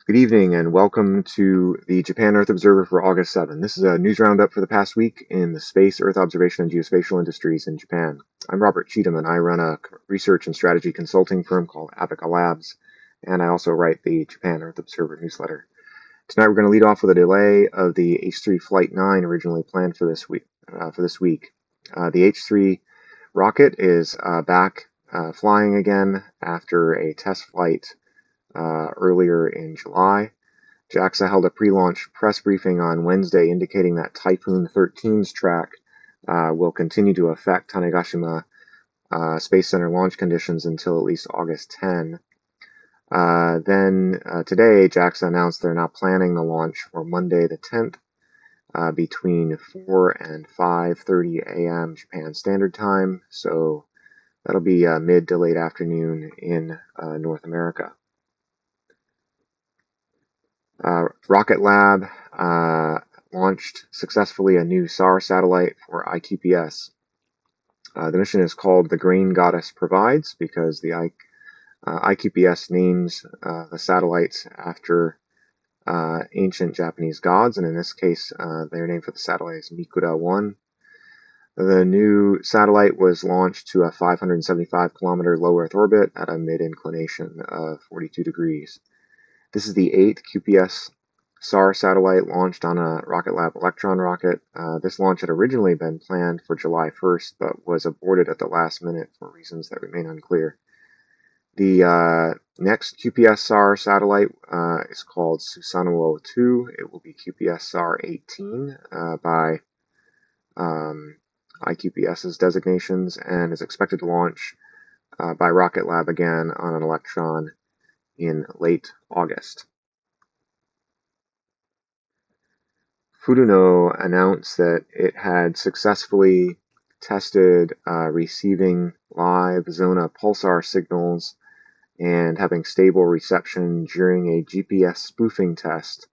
Good evening and welcome to the Japan Earth Observer for August 7. This is a news roundup for the past week in the space, Earth observation, and geospatial industries in Japan. I'm Robert Cheatham and I run a research and strategy consulting firm called Apica Labs, and I also write the Japan Earth Observer newsletter. Tonight we're going to lead off with a delay of the H3 Flight 9 originally planned for this week. The H3 rocket is back flying again after a test flight earlier in July. JAXA held a pre-launch press briefing on Wednesday indicating that Typhoon 13's track will continue to affect Tanegashima Space Center launch conditions until at least August 10. Then today, JAXA announced they're now planning the launch for Monday the 10th between 4 and 5:30 a.m. Japan Standard Time. So that'll be mid to late afternoon in North America. Rocket Lab launched successfully a new SAR satellite for IQPS. The mission is called The Grain Goddess Provides because the IQPS names the satellites after ancient Japanese gods, and in this case, their name for the satellite is Mikura 1. The new satellite was launched to a 575-kilometer low Earth orbit at a mid-inclination of 42 degrees. This is the 8th QPS SAR satellite launched on a Rocket Lab Electron rocket. This launch had originally been planned for July 1st, but was aborted at the last minute for reasons that remain unclear. The next QPS SAR satellite is called Susanoo 2. It will be QPS SAR 18 by IQPS's designations and is expected to launch by Rocket Lab again on an Electron in late August. Furuno announced that it had successfully tested receiving live Zona pulsar signals and having stable reception during a GPS spoofing test.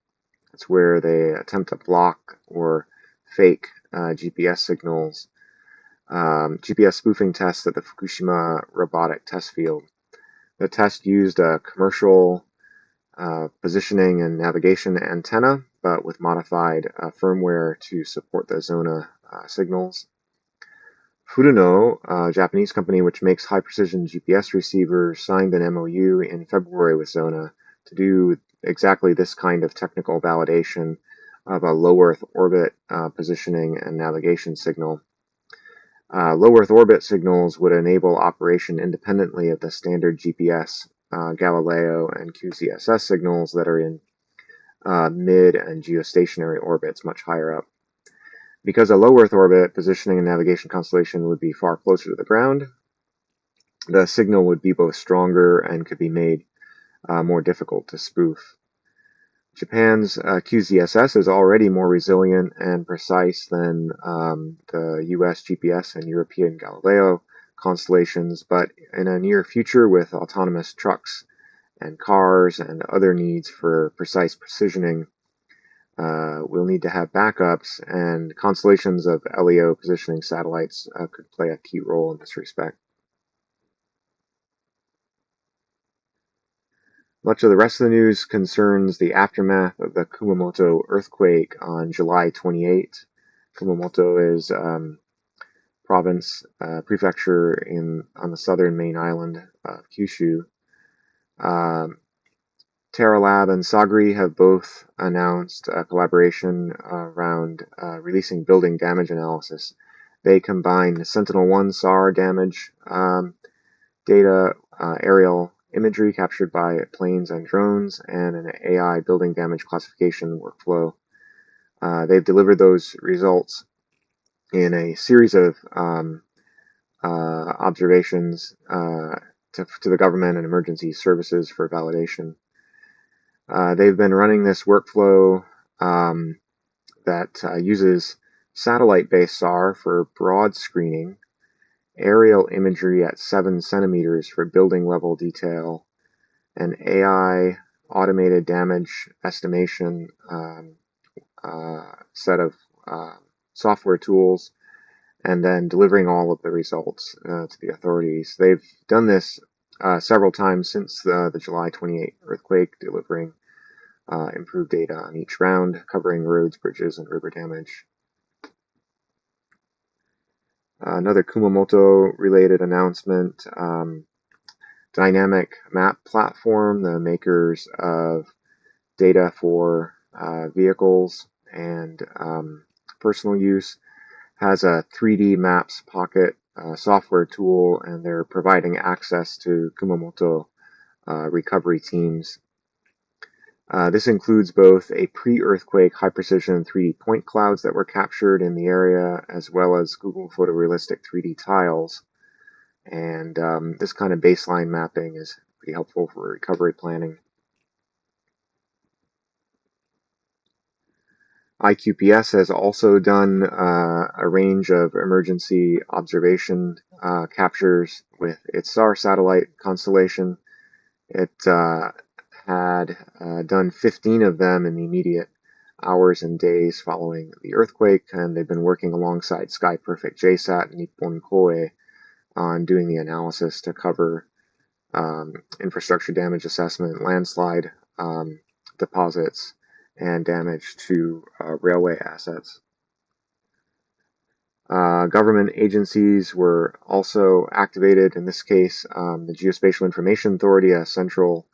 That's where they attempt to block or fake GPS signals. GPS spoofing tests at the Fukushima robotic test field. The test used a commercial positioning and navigation antenna, but with modified firmware to support the Zona signals. Furuno, a Japanese company which makes high-precision GPS receivers, signed an MOU in February with Zona to do exactly this kind of technical validation of a low Earth orbit positioning and navigation signal. Low Earth orbit signals would enable operation independently of the standard GPS, Galileo, and QZSS signals that are in mid and geostationary orbits much higher up. Because a low Earth orbit positioning and navigation constellation would be far closer to the ground, the signal would be both stronger and could be made more difficult to spoof. Japan's QZSS is already more resilient and precise than the US GPS and European Galileo constellations, but in a near future with autonomous trucks and cars and other needs for precise precisioning, we'll need to have backups, and constellations of LEO positioning satellites could play a key role in this respect. Much of the rest of the news concerns the aftermath of the Kumamoto earthquake on July 28. Kumamoto is province, prefecture on the southern main island of Kyushu. Terra Lab and Sagri have both announced a collaboration around releasing building damage analysis. They combine Sentinel-1 SAR damage data, aerial imagery captured by planes and drones, and an AI building damage classification workflow. They've delivered those results in a series of observations to the government and emergency services for validation. They've been running this workflow that uses satellite-based SAR for broad screening, aerial imagery at 7 centimeters for building level detail, and AI automated damage estimation set of software tools, and then delivering all of the results to the authorities. They've done this several times since the July 28 earthquake, delivering improved data on each round, covering roads, bridges, and river damage. Another Kumamoto-related announcement, Dynamic Map Platform, the makers of data for vehicles and personal use, has a 3D Maps Pocket software tool, and they're providing access to Kumamoto recovery teams. This includes both a pre-earthquake high-precision 3D point clouds that were captured in the area, as well as Google photorealistic 3D tiles. And this kind of baseline mapping is pretty helpful for recovery planning. IQPS has also done a range of emergency observation captures with its SAR satellite constellation. It had done 15 of them in the immediate hours and days following the earthquake, and they've been working alongside Sky Perfect JSAT and Nippon Koei on doing the analysis to cover infrastructure damage assessment, landslide deposits, and damage to railway assets. Government agencies were also activated. In this case, the Geospatial Information Authority, a central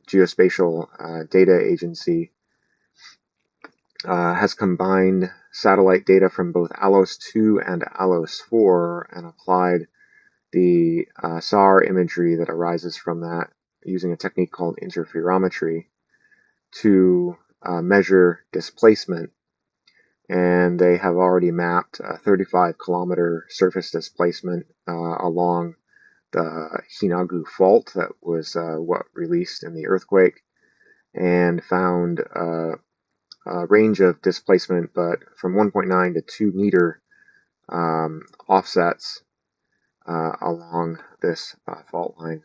geospatial data agency, has combined satellite data from both ALOS 2 and ALOS 4 and applied the SAR imagery that arises from that using a technique called interferometry to measure displacement. And they have already mapped a 35-kilometer surface displacement along the Hinagu Fault that was what released in the earthquake, and found a range of displacement, but from 1.9 to 2 meter offsets along this fault line.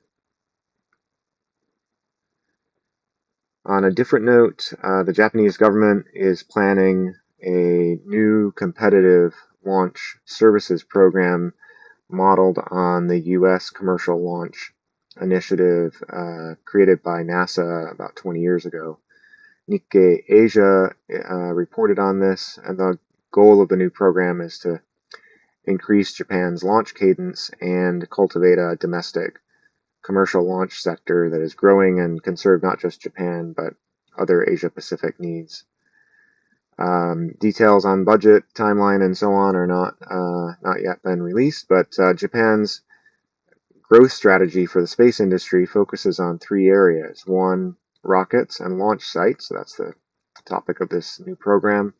On a different note, the Japanese government is planning a new competitive launch services program modeled on the U.S. commercial launch initiative created by NASA about 20 years ago. Nikkei Asia reported on this, and the goal of the new program is to increase Japan's launch cadence and cultivate a domestic commercial launch sector that is growing and can serve not just Japan, but other Asia-Pacific needs. Details on budget, timeline, and so on are not yet been released, but Japan's growth strategy for the space industry focuses on 3 areas. 1, rockets and launch sites, so that's the topic of this new program.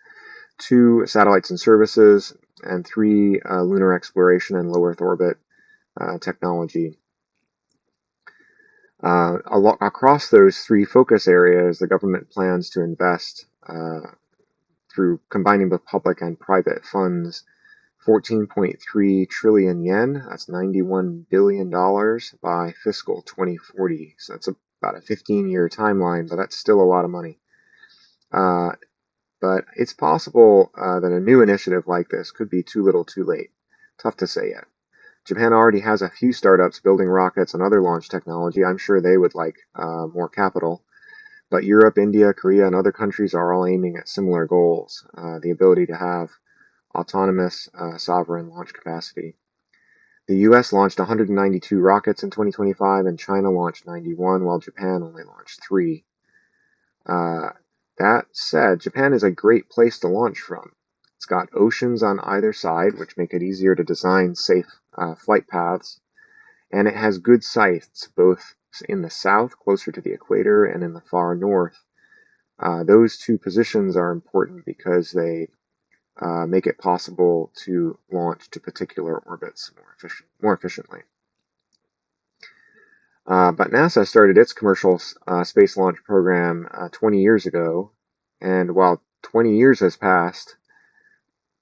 2, satellites and services, and 3, lunar exploration and low Earth orbit technology. Across those 3 focus areas, the government plans to invest through combining both public and private funds 14.3 trillion yen, that's $91 billion by fiscal 2040. So that's about a 15-year timeline, but that's still a lot of money. But it's possible that a new initiative like this could be too little too late. Tough to say yet. Japan already has a few startups building rockets and other launch technology. I'm sure they would like more capital. But Europe, India, Korea, and other countries are all aiming at similar goals, the ability to have autonomous sovereign launch capacity. The US launched 192 rockets in 2025, and China launched 91, while Japan only launched 3. That said, Japan is a great place to launch from. It's got oceans on either side, which make it easier to design safe flight paths, and it has good sites both in the south, closer to the equator, and in the far north. Those 2 positions are important because they make it possible to launch to particular orbits more efficiently. But NASA started its commercial space launch program 20 years ago, and while 20 years has passed,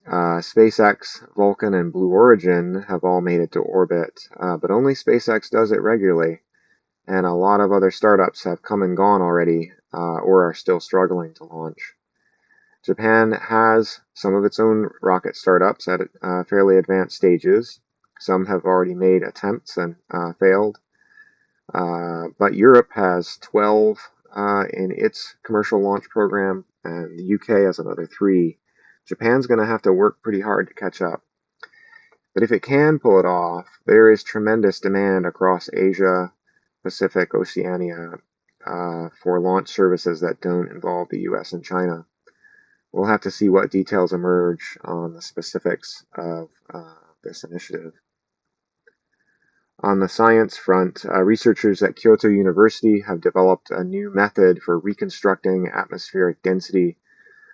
SpaceX, Vulcan, and Blue Origin have all made it to orbit, but only SpaceX does it regularly, and a lot of other startups have come and gone already or are still struggling to launch. Japan has some of its own rocket startups at fairly advanced stages. Some have already made attempts and failed. But Europe has 12 in its commercial launch program, and the UK has another 3. Japan's going to have to work pretty hard to catch up. But if it can pull it off, there is tremendous demand across Asia, Pacific, Oceania for launch services that don't involve the US and China. We'll have to see what details emerge on the specifics of this initiative. On the science front, researchers at Kyoto University have developed a new method for reconstructing atmospheric density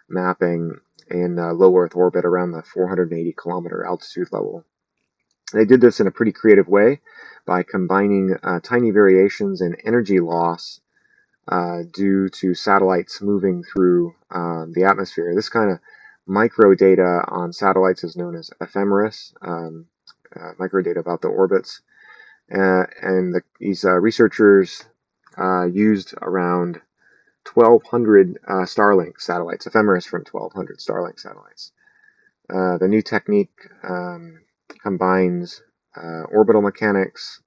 mapping in low Earth orbit around the 480-kilometer altitude level. They did this in a pretty creative way by combining tiny variations in energy loss due to satellites moving through the atmosphere. This kind of micro data on satellites is known as ephemeris, micro data about the orbits. These researchers used around 1,200 Starlink satellites, ephemeris from 1,200 Starlink satellites. The new technique combines orbital mechanics,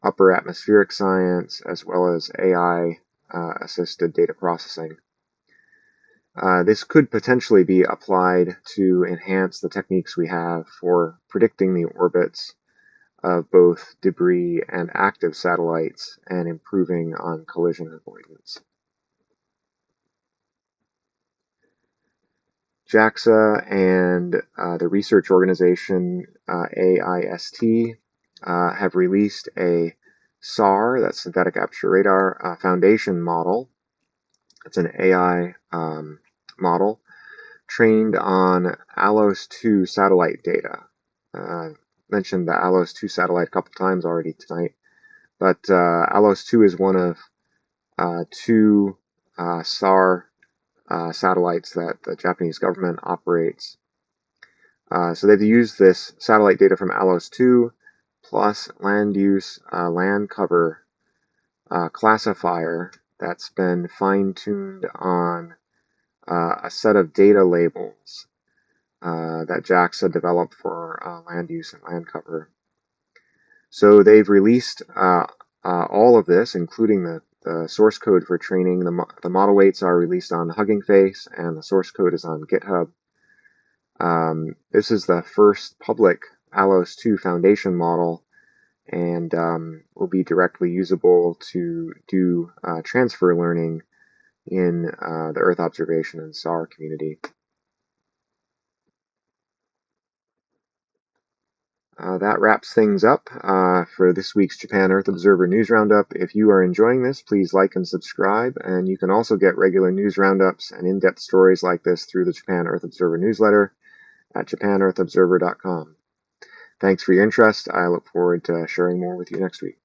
upper atmospheric science, as well as AI assisted data processing. This could potentially be applied to enhance the techniques we have for predicting the orbits of both debris and active satellites and improving on collision avoidance. JAXA and the research organization AIST have released a SAR, that's synthetic aperture radar, foundation model. It's an AI model trained on ALOS 2 satellite data. Mentioned the ALOS 2 satellite a couple times already tonight, but ALOS 2 is one of 2 SAR satellites that the Japanese government operates. So they've used this satellite data from ALOS 2 plus land use land cover classifier that's been fine-tuned on a set of data labels that JAXA developed for land use and land cover. So they've released all of this, including the source code for training. The model weights are released on Hugging Face, and the source code is on GitHub. This is the first public ALOS 2 foundation model, and will be directly usable to do transfer learning in the Earth observation and SAR community. That wraps things up for this week's Japan Earth Observer News Roundup. If you are enjoying this, please like and subscribe, and you can also get regular news roundups and in-depth stories like this through the Japan Earth Observer newsletter at japanearthobserver.com. Thanks for your interest. I look forward to sharing more with you next week.